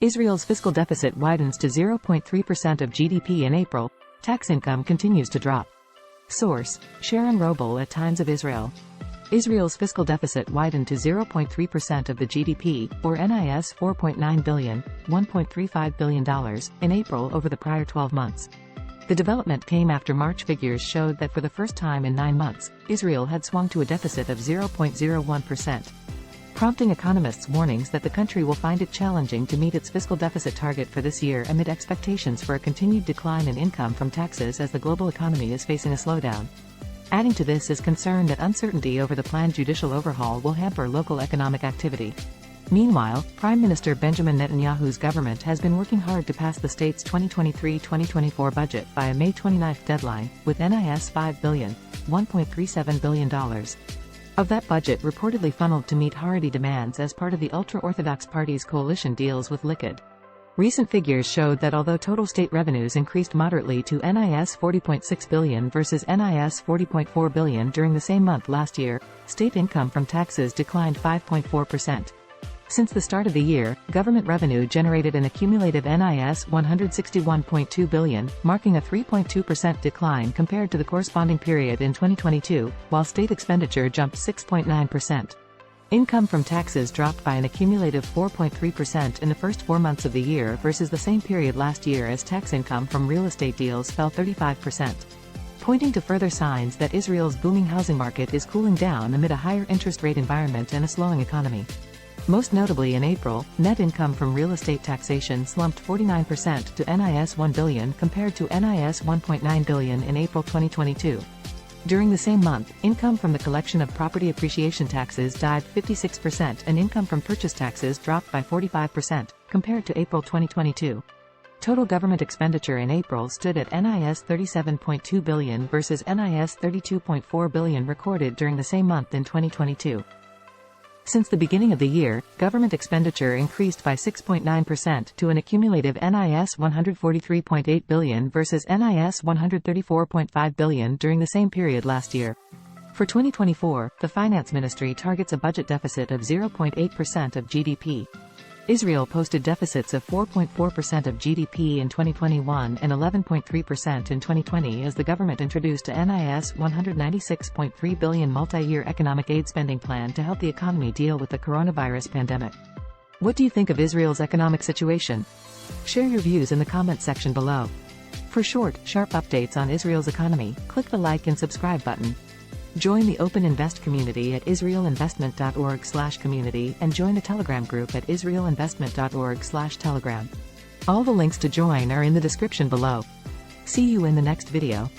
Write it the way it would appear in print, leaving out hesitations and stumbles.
Israel's fiscal deficit widens to 0.3% of GDP in April. Tax income continues to drop. Source: Sharon Roble at Times of Israel. Israel's fiscal deficit widened to 0.3% of the GDP, or NIS $4.9 billion, $1.35 billion, in April over the prior 12 months. The development came after March figures showed that for the first time in 9 months, Israel had swung to a deficit of 0.01%. Prompting economists' warnings that the country will find it challenging to meet its fiscal deficit target for this year amid expectations for a continued decline in income from taxes as the global economy is facing a slowdown. Adding to this is concern that uncertainty over the planned judicial overhaul will hamper local economic activity. Meanwhile, Prime Minister Benjamin Netanyahu's government has been working hard to pass the state's 2023-2024 budget by a May 29 deadline, with NIS $5 billion, $1.37 billion. Of that budget reportedly funneled to meet Haredi demands as part of the ultra-Orthodox party's coalition deals with Likud. Recent figures showed that although total state revenues increased moderately to NIS $40.6 billion versus NIS $40.4 billion during the same month last year, state income from taxes declined 5.4%. Since the start of the year, government revenue generated an accumulative NIS $161.2 billion, marking a 3.2% decline compared to the corresponding period in 2022, while state expenditure jumped 6.9%. Income from taxes dropped by an accumulative 4.3% in the first 4 months of the year versus the same period last year as tax income from real estate deals fell 35%. Pointing to further signs that Israel's booming housing market is cooling down amid a higher interest rate environment and a slowing economy. Most notably in April, net income from real estate taxation slumped 49% to NIS $1 billion compared to NIS $1.9 billion in April 2022. During the same month, income from the collection of property appreciation taxes dived 56% and income from purchase taxes dropped by 45%, compared to April 2022. Total government expenditure in April stood at NIS $37.2 billion versus NIS $32.4 billion recorded during the same month in 2022. Since the beginning of the year, government expenditure increased by 6.9% to an accumulative NIS $143.8 billion versus NIS $134.5 billion during the same period last year. For 2024, the Finance Ministry targets a budget deficit of 0.8% of GDP. Israel posted deficits of 4.4% of GDP in 2021 and 11.3% in 2020 as the government introduced a NIS $196.3 billion multi-year economic aid spending plan to help the economy deal with the coronavirus pandemic. What do you think of Israel's economic situation? Share your views in the comment section below. For short, sharp updates on Israel's economy, click the like and subscribe button. Join the Open Invest community at israelinvestment.org/community and join the Telegram group at israelinvestment.org/telegram. All the links to join are in the description below. See you in the next video.